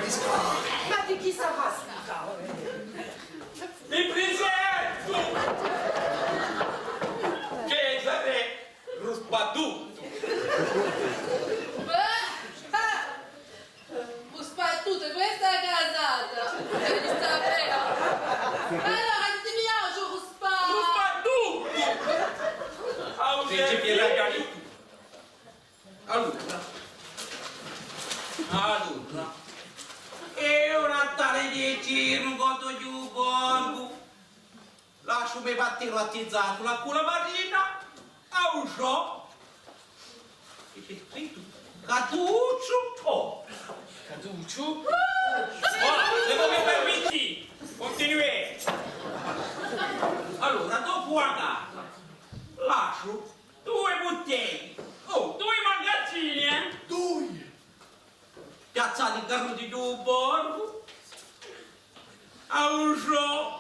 Ma di chi sarà sta? Mi presento! Cesare Ruspadutto! Ruspadutto, questa è casata! Devi sapere! Allora, ti piace Ruspadutto? Ruspadutto! Legge Piera Galito! Allora, e ora tale 10 rugoto giù borgo, lascio me battero attizzato la cula marina, a un show, e c'è scritto Catuccio Po. Caduccio? Oh, se non mi permetti, continuez. Allora, dopo a casa, lascio 2 bottiglie, 2 magazzini, 2. Piazzati in carro di giù borgo, a un show,